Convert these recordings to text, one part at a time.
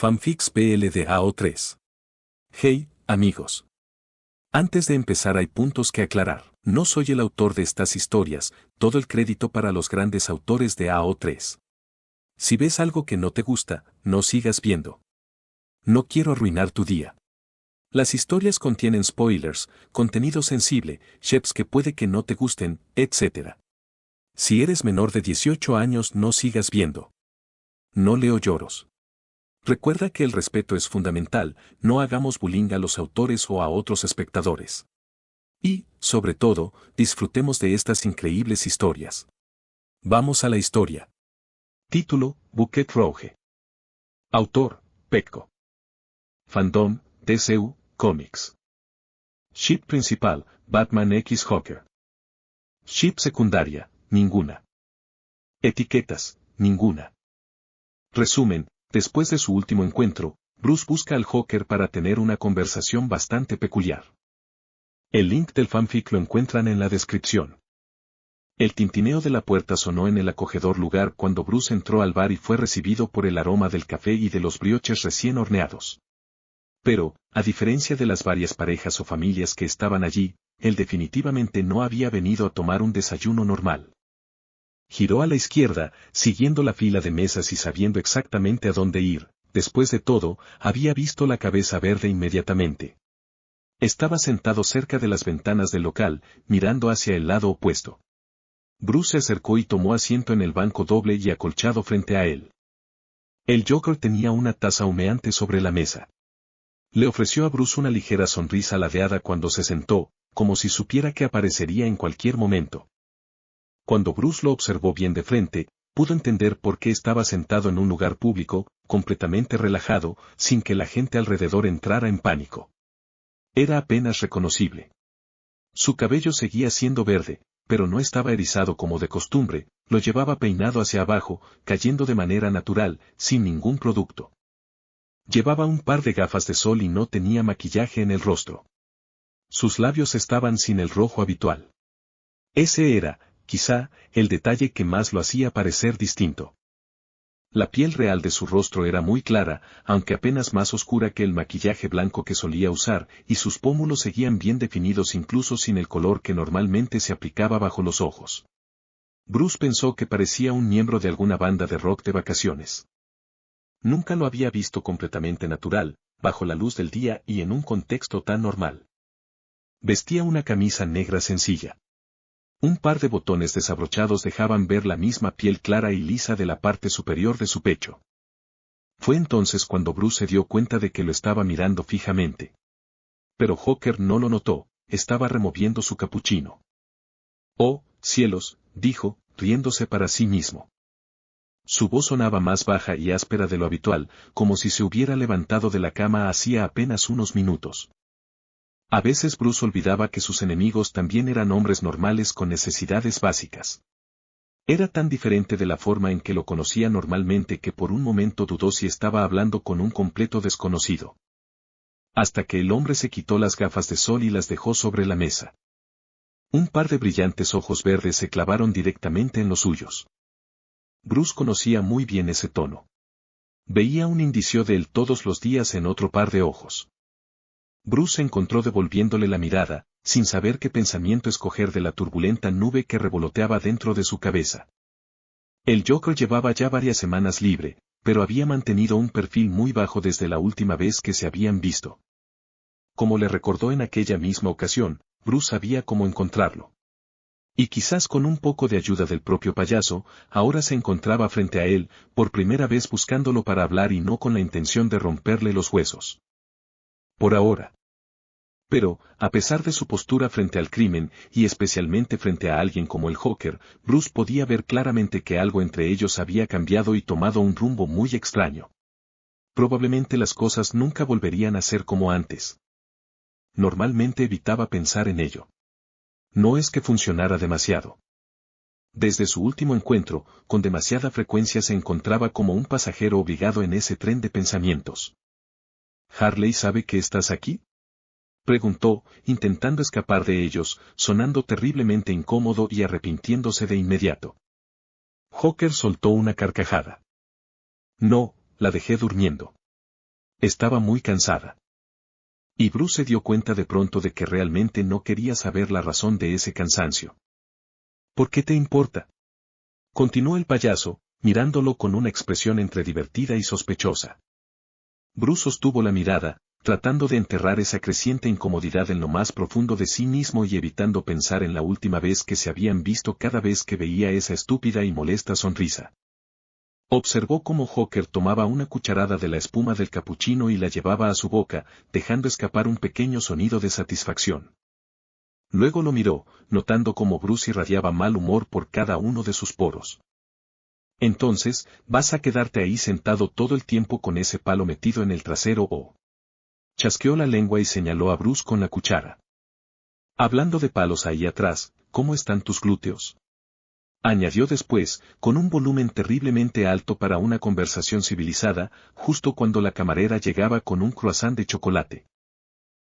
Fanfics PL de AO3. Hey, amigos. Antes de empezar hay puntos que aclarar. No soy el autor de estas historias, todo el crédito para los grandes autores de AO3. Si ves algo que no te gusta, no sigas viendo. No quiero arruinar tu día. Las historias contienen spoilers, contenido sensible, chefs que puede que no te gusten, etc. Si eres menor de 18 años no sigas viendo. No leo lloros. Recuerda que el respeto es fundamental, no hagamos bullying a los autores o a otros espectadores. Y, sobre todo, disfrutemos de estas increíbles historias. Vamos a la historia. Título, Bucket Rouge. Autor, Pecco. Fandom, DCU, Comics. Ship principal, Batman X Joker. Ship secundaria, ninguna. Etiquetas, ninguna. Resumen. Después de su último encuentro, Bruce busca al Joker para tener una conversación bastante peculiar. El link del fanfic lo encuentran en la descripción. El tintineo de la puerta sonó en el acogedor lugar cuando Bruce entró al bar y fue recibido por el aroma del café y de los brioches recién horneados. Pero, a diferencia de las varias parejas o familias que estaban allí, él definitivamente no había venido a tomar un desayuno normal. Giró a la izquierda, siguiendo la fila de mesas y sabiendo exactamente a dónde ir. Después de todo, había visto la cabeza verde inmediatamente. Estaba sentado cerca de las ventanas del local, mirando hacia el lado opuesto. Bruce se acercó y tomó asiento en el banco doble y acolchado frente a él. El Joker tenía una taza humeante sobre la mesa. Le ofreció a Bruce una ligera sonrisa ladeada cuando se sentó, como si supiera que aparecería en cualquier momento. Cuando Bruce lo observó bien de frente, pudo entender por qué estaba sentado en un lugar público, completamente relajado, sin que la gente alrededor entrara en pánico. Era apenas reconocible. Su cabello seguía siendo verde, pero no estaba erizado como de costumbre, lo llevaba peinado hacia abajo, cayendo de manera natural, sin ningún producto. Llevaba un par de gafas de sol y no tenía maquillaje en el rostro. Sus labios estaban sin el rojo habitual. Ese era, quizá, el detalle que más lo hacía parecer distinto. La piel real de su rostro era muy clara, aunque apenas más oscura que el maquillaje blanco que solía usar, y sus pómulos seguían bien definidos incluso sin el color que normalmente se aplicaba bajo los ojos. Bruce pensó que parecía un miembro de alguna banda de rock de vacaciones. Nunca lo había visto completamente natural, bajo la luz del día y en un contexto tan normal. Vestía una camisa negra sencilla. Un par de botones desabrochados dejaban ver la misma piel clara y lisa de la parte superior de su pecho. Fue entonces cuando Bruce se dio cuenta de que lo estaba mirando fijamente. Pero Joker no lo notó, estaba removiendo su capuchino. «Oh, cielos», dijo, riéndose para sí mismo. Su voz sonaba más baja y áspera de lo habitual, como si se hubiera levantado de la cama hacía apenas unos minutos. A veces Bruce olvidaba que sus enemigos también eran hombres normales con necesidades básicas. Era tan diferente de la forma en que lo conocía normalmente que por un momento dudó si estaba hablando con un completo desconocido. Hasta que el hombre se quitó las gafas de sol y las dejó sobre la mesa. Un par de brillantes ojos verdes se clavaron directamente en los suyos. Bruce conocía muy bien ese tono. Veía un indicio de él todos los días en otro par de ojos. Bruce se encontró devolviéndole la mirada, sin saber qué pensamiento escoger de la turbulenta nube que revoloteaba dentro de su cabeza. El Joker llevaba ya varias semanas libre, pero había mantenido un perfil muy bajo desde la última vez que se habían visto. Como le recordó en aquella misma ocasión, Bruce sabía cómo encontrarlo. Y quizás con un poco de ayuda del propio payaso, ahora se encontraba frente a él, por primera vez buscándolo para hablar y no con la intención de romperle los huesos. Por ahora. Pero, a pesar de su postura frente al crimen, y especialmente frente a alguien como el Joker, Bruce podía ver claramente que algo entre ellos había cambiado y tomado un rumbo muy extraño. Probablemente las cosas nunca volverían a ser como antes. Normalmente evitaba pensar en ello. No es que funcionara demasiado. Desde su último encuentro, con demasiada frecuencia se encontraba como un pasajero obligado en ese tren de pensamientos. ¿Harley sabe que estás aquí?, preguntó, intentando escapar de ellos, sonando terriblemente incómodo y arrepintiéndose de inmediato. Joker soltó una carcajada. No, la dejé durmiendo. Estaba muy cansada. Y Bruce se dio cuenta de pronto de que realmente no quería saber la razón de ese cansancio. ¿Por qué te importa? Continuó el payaso, mirándolo con una expresión entre divertida y sospechosa. Bruce sostuvo la mirada, tratando de enterrar esa creciente incomodidad en lo más profundo de sí mismo y evitando pensar en la última vez que se habían visto cada vez que veía esa estúpida y molesta sonrisa. Observó cómo Hawker tomaba una cucharada de la espuma del capuchino y la llevaba a su boca, dejando escapar un pequeño sonido de satisfacción. Luego lo miró, notando cómo Bruce irradiaba mal humor por cada uno de sus poros. Entonces, ¿vas a quedarte ahí sentado todo el tiempo con ese palo metido en el trasero o...? Chasqueó la lengua y señaló a Bruce con la cuchara. Hablando de palos ahí atrás, ¿cómo están tus glúteos? Añadió después, con un volumen terriblemente alto para una conversación civilizada, justo cuando la camarera llegaba con un croissant de chocolate.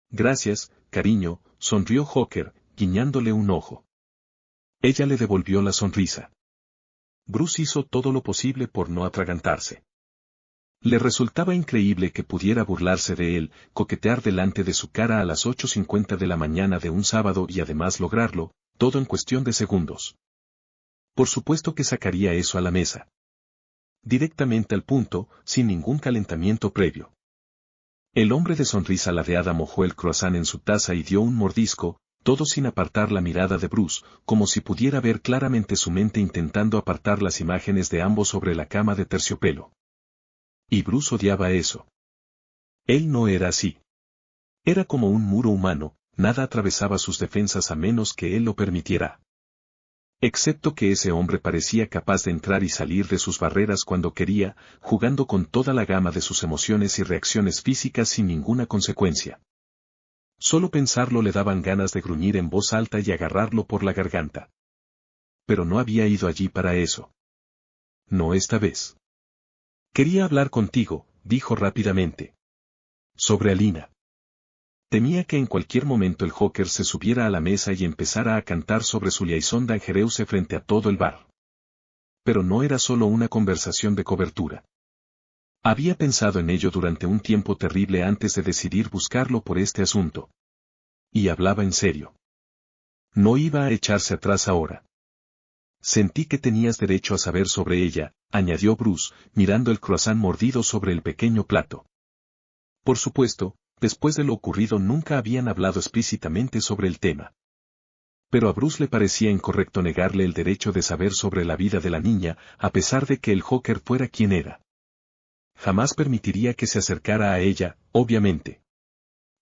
Gracias, cariño, sonrió Hawker, guiñándole un ojo. Ella le devolvió la sonrisa. Bruce hizo todo lo posible por no atragantarse. Le resultaba increíble que pudiera burlarse de él, coquetear delante de su cara a las 8:50 de la mañana de un sábado y además lograrlo, todo en cuestión de segundos. Por supuesto que sacaría eso a la mesa. Directamente al punto, sin ningún calentamiento previo. El hombre de sonrisa ladeada mojó el croissant en su taza y dio un mordisco, todo sin apartar la mirada de Bruce, como si pudiera ver claramente su mente intentando apartar las imágenes de ambos sobre la cama de terciopelo. Y Bruce odiaba eso. Él no era así. Era como un muro humano, nada atravesaba sus defensas a menos que él lo permitiera. Excepto que ese hombre parecía capaz de entrar y salir de sus barreras cuando quería, jugando con toda la gama de sus emociones y reacciones físicas sin ninguna consecuencia. Solo pensarlo le daban ganas de gruñir en voz alta y agarrarlo por la garganta. Pero no había ido allí para eso. No esta vez. Quería hablar contigo, dijo rápidamente. Sobre Alina. Temía que en cualquier momento el Hawker se subiera a la mesa y empezara a cantar sobre su liaison dangereuse frente a todo el bar. Pero no era solo una conversación de cobertura. Había pensado en ello durante un tiempo terrible antes de decidir buscarlo por este asunto. Y hablaba en serio. No iba a echarse atrás ahora. Sentí que tenías derecho a saber sobre ella, añadió Bruce, mirando el croissant mordido sobre el pequeño plato. Por supuesto, después de lo ocurrido nunca habían hablado explícitamente sobre el tema. Pero a Bruce le parecía incorrecto negarle el derecho de saber sobre la vida de la niña, a pesar de que el Hawker fuera quien era. Jamás permitiría que se acercara a ella, obviamente.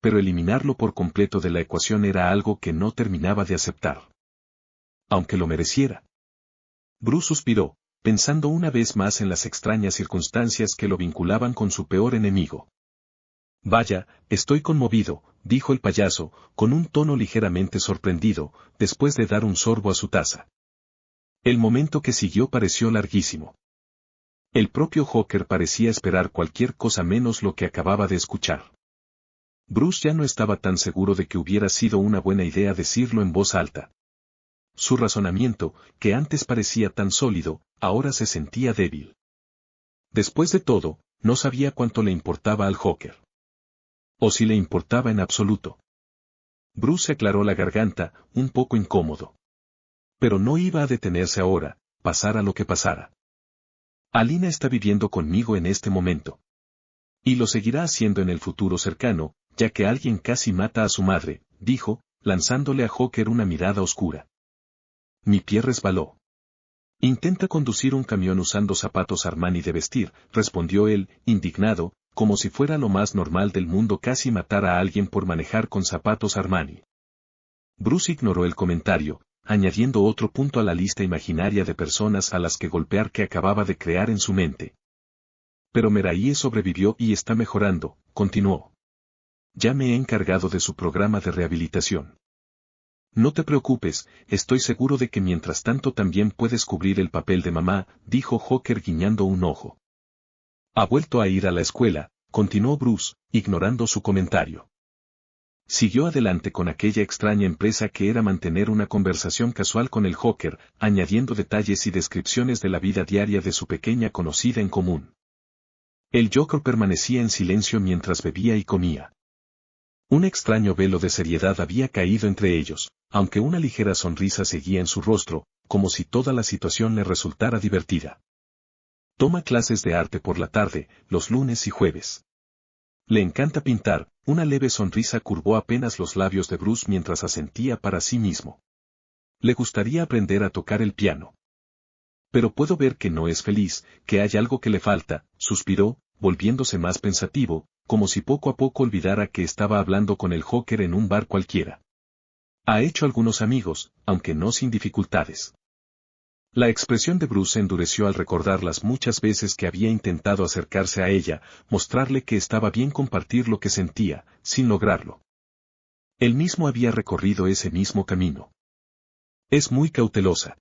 Pero eliminarlo por completo de la ecuación era algo que no terminaba de aceptar. Aunque lo mereciera. Bruce suspiró, pensando una vez más en las extrañas circunstancias que lo vinculaban con su peor enemigo. Vaya, estoy conmovido, dijo el payaso, con un tono ligeramente sorprendido, después de dar un sorbo a su taza. El momento que siguió pareció larguísimo. El propio Hawker parecía esperar cualquier cosa menos lo que acababa de escuchar. Bruce ya no estaba tan seguro de que hubiera sido una buena idea decirlo en voz alta. Su razonamiento, que antes parecía tan sólido, ahora se sentía débil. Después de todo, no sabía cuánto le importaba al Hawker. O si le importaba en absoluto. Bruce se aclaró la garganta, un poco incómodo. Pero no iba a detenerse ahora, pasara lo que pasara. Alina está viviendo conmigo en este momento. Y lo seguirá haciendo en el futuro cercano, ya que alguien casi mata a su madre, dijo, lanzándole a Hawker una mirada oscura. Mi pie resbaló. Intenta conducir un camión usando zapatos Armani de vestir, respondió él, indignado, como si fuera lo más normal del mundo casi matar a alguien por manejar con zapatos Armani. Bruce ignoró el comentario, añadiendo otro punto a la lista imaginaria de personas a las que golpear que acababa de crear en su mente. Pero Meraye sobrevivió y está mejorando, continuó. Ya me he encargado de su programa de rehabilitación. No te preocupes, estoy seguro de que mientras tanto también puedes cubrir el papel de mamá, dijo Hawker guiñando un ojo. Ha vuelto a ir a la escuela, continuó Bruce, ignorando su comentario. Siguió adelante con aquella extraña empresa que era mantener una conversación casual con el Hawker, añadiendo detalles y descripciones de la vida diaria de su pequeña conocida en común. El Joker permanecía en silencio mientras bebía y comía. Un extraño velo de seriedad había caído entre ellos, aunque una ligera sonrisa seguía en su rostro, como si toda la situación le resultara divertida. Toma clases de arte por la tarde, los lunes y jueves. Le encanta pintar. Una leve sonrisa curvó apenas los labios de Bruce mientras asentía para sí mismo. Le gustaría aprender a tocar el piano. Pero puedo ver que no es feliz, que hay algo que le falta, suspiró, volviéndose más pensativo, como si poco a poco olvidara que estaba hablando con el Joker en un bar cualquiera. Ha hecho algunos amigos, aunque no sin dificultades. La expresión de Bruce se endureció al recordar las muchas veces que había intentado acercarse a ella, mostrarle que estaba bien compartir lo que sentía, sin lograrlo. Él mismo había recorrido ese mismo camino. Es muy cautelosa.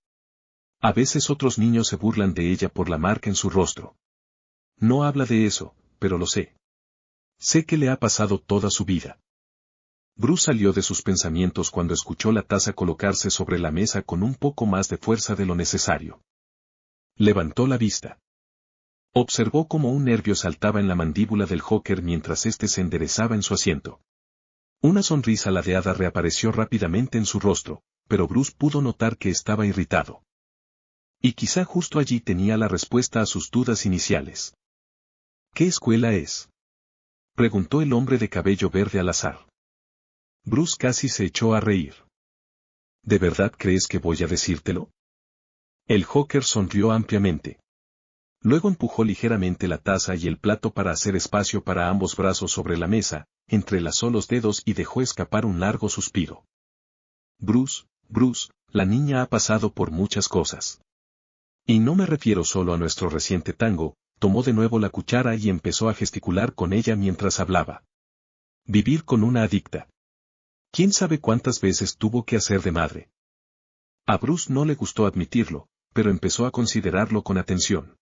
A veces otros niños se burlan de ella por la marca en su rostro. No habla de eso, pero lo sé. Sé que le ha pasado toda su vida. Bruce salió de sus pensamientos cuando escuchó la taza colocarse sobre la mesa con un poco más de fuerza de lo necesario. Levantó la vista. Observó cómo un nervio saltaba en la mandíbula del Joker mientras éste se enderezaba en su asiento. Una sonrisa ladeada reapareció rápidamente en su rostro, pero Bruce pudo notar que estaba irritado. Y quizá justo allí tenía la respuesta a sus dudas iniciales. ¿Qué escuela es?, preguntó el hombre de cabello verde al azar. Bruce casi se echó a reír. ¿De verdad crees que voy a decírtelo? El Joker sonrió ampliamente. Luego empujó ligeramente la taza y el plato para hacer espacio para ambos brazos sobre la mesa, entrelazó los dedos y dejó escapar un largo suspiro. Bruce, la niña ha pasado por muchas cosas. Y no me refiero solo a nuestro reciente tango. Tomó de nuevo la cuchara y empezó a gesticular con ella mientras hablaba. Vivir con una adicta. ¿Quién sabe cuántas veces tuvo que hacer de madre? A Bruce no le gustó admitirlo, pero empezó a considerarlo con atención.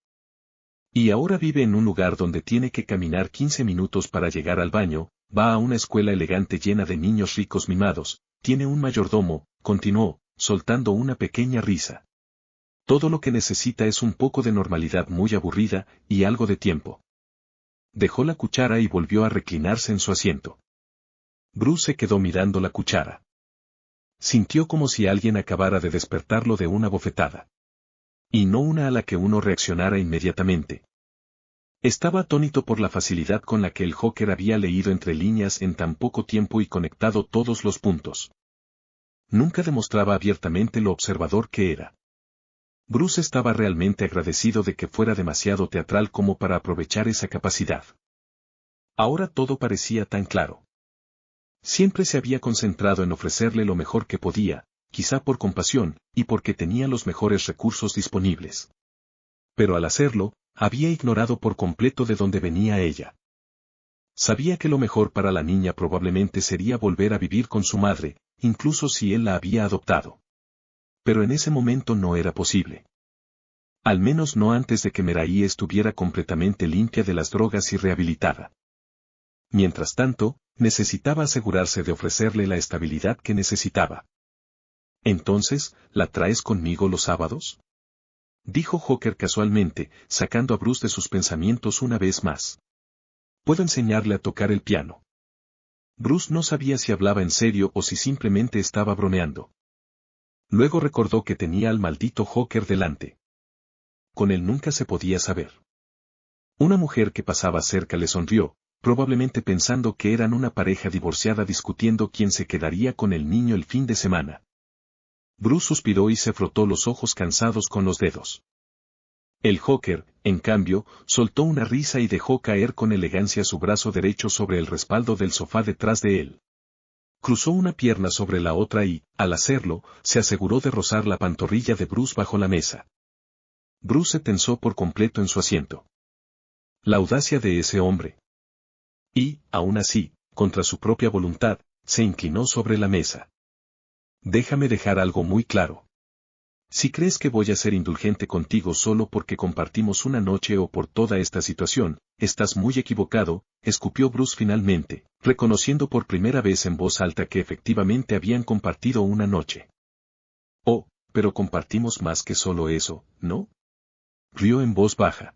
Y ahora vive en un lugar donde tiene que caminar 15 minutos para llegar al baño, va a una escuela elegante llena de niños ricos mimados, tiene un mayordomo, continuó, soltando una pequeña risa. Todo lo que necesita es un poco de normalidad muy aburrida, y algo de tiempo. Dejó la cuchara y volvió a reclinarse en su asiento. Bruce se quedó mirando la cuchara. Sintió como si alguien acabara de despertarlo de una bofetada. Y no una a la que uno reaccionara inmediatamente. Estaba atónito por la facilidad con la que el Joker había leído entre líneas en tan poco tiempo y conectado todos los puntos. Nunca demostraba abiertamente lo observador que era. Bruce estaba realmente agradecido de que fuera demasiado teatral como para aprovechar esa capacidad. Ahora todo parecía tan claro. Siempre se había concentrado en ofrecerle lo mejor que podía, quizá por compasión, y porque tenía los mejores recursos disponibles. Pero al hacerlo, había ignorado por completo de dónde venía ella. Sabía que lo mejor para la niña probablemente sería volver a vivir con su madre, incluso si él la había adoptado. Pero en ese momento no era posible. Al menos no antes de que Meraí estuviera completamente limpia de las drogas y rehabilitada. Mientras tanto, necesitaba asegurarse de ofrecerle la estabilidad que necesitaba. «Entonces, ¿la traes conmigo los sábados?», dijo Joker casualmente, sacando a Bruce de sus pensamientos una vez más. «Puedo enseñarle a tocar el piano». Bruce no sabía si hablaba en serio o si simplemente estaba bromeando. Luego recordó que tenía al maldito Joker delante. Con él nunca se podía saber. Una mujer que pasaba cerca le sonrió, probablemente pensando que eran una pareja divorciada discutiendo quién se quedaría con el niño el fin de semana. Bruce suspiró y se frotó los ojos cansados con los dedos. El Joker, en cambio, soltó una risa y dejó caer con elegancia su brazo derecho sobre el respaldo del sofá detrás de él. Cruzó una pierna sobre la otra y, al hacerlo, se aseguró de rozar la pantorrilla de Bruce bajo la mesa. Bruce se tensó por completo en su asiento. La audacia de ese hombre. Y, aún así, contra su propia voluntad, se inclinó sobre la mesa. Déjame dejar algo muy claro. Si crees que voy a ser indulgente contigo solo porque compartimos una noche o por toda esta situación, estás muy equivocado, escupió Bruce finalmente, reconociendo por primera vez en voz alta que efectivamente habían compartido una noche. Oh, pero compartimos más que solo eso, ¿no?, rió en voz baja.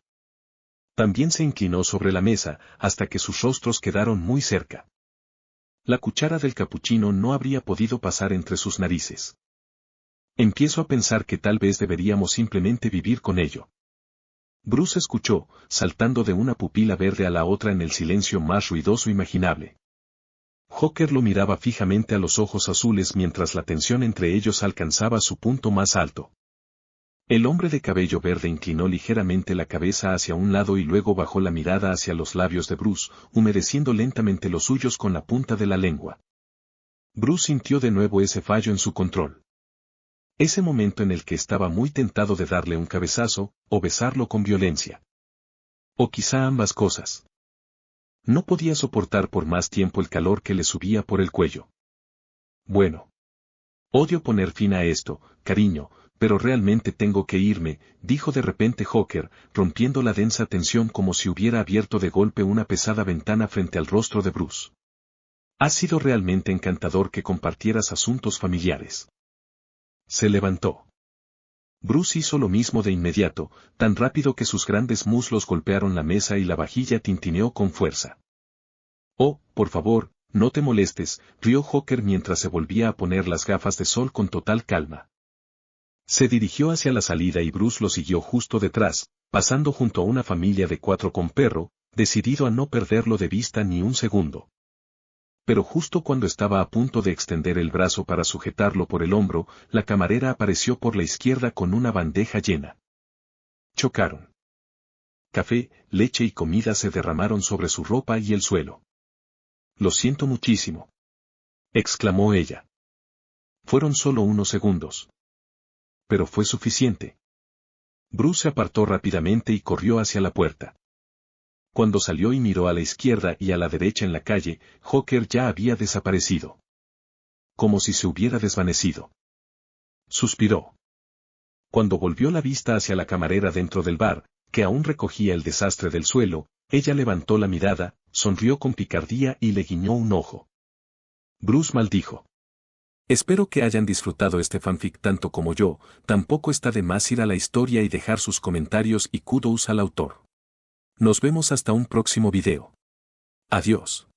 También se inclinó sobre la mesa, hasta que sus rostros quedaron muy cerca. La cuchara del capuchino no habría podido pasar entre sus narices. Empiezo a pensar que tal vez deberíamos simplemente vivir con ello. Bruce escuchó, saltando de una pupila verde a la otra en el silencio más ruidoso imaginable. Hooker lo miraba fijamente a los ojos azules mientras la tensión entre ellos alcanzaba su punto más alto. El hombre de cabello verde inclinó ligeramente la cabeza hacia un lado y luego bajó la mirada hacia los labios de Bruce, humedeciendo lentamente los suyos con la punta de la lengua. Bruce sintió de nuevo ese fallo en su control. Ese momento en el que estaba muy tentado de darle un cabezazo, o besarlo con violencia. O quizá ambas cosas. No podía soportar por más tiempo el calor que le subía por el cuello. Bueno. Odio poner fin a esto, cariño, pero realmente tengo que irme, dijo de repente Hooker, rompiendo la densa tensión como si hubiera abierto de golpe una pesada ventana frente al rostro de Bruce. Ha sido realmente encantador que compartieras asuntos familiares. Se levantó. Bruce hizo lo mismo de inmediato, tan rápido que sus grandes muslos golpearon la mesa y la vajilla tintineó con fuerza. Oh, por favor, no te molestes, rió Hooker mientras se volvía a poner las gafas de sol con total calma. Se dirigió hacia la salida y Bruce lo siguió justo detrás, pasando junto a una familia de 4 con perro, decidido a no perderlo de vista ni un segundo. Pero justo cuando estaba a punto de extender el brazo para sujetarlo por el hombro, la camarera apareció por la izquierda con una bandeja llena. Chocaron. Café, leche y comida se derramaron sobre su ropa y el suelo. Lo siento muchísimo, exclamó ella. Fueron solo unos segundos. Pero fue suficiente. Bruce se apartó rápidamente y corrió hacia la puerta. Cuando salió y miró a la izquierda y a la derecha en la calle, Hooker ya había desaparecido. Como si se hubiera desvanecido. Suspiró. Cuando volvió la vista hacia la camarera dentro del bar, que aún recogía el desastre del suelo, ella levantó la mirada, sonrió con picardía y le guiñó un ojo. Bruce maldijo. Espero que hayan disfrutado este fanfic tanto como yo, tampoco está de más ir a la historia y dejar sus comentarios y kudos al autor. Nos vemos hasta un próximo video. Adiós.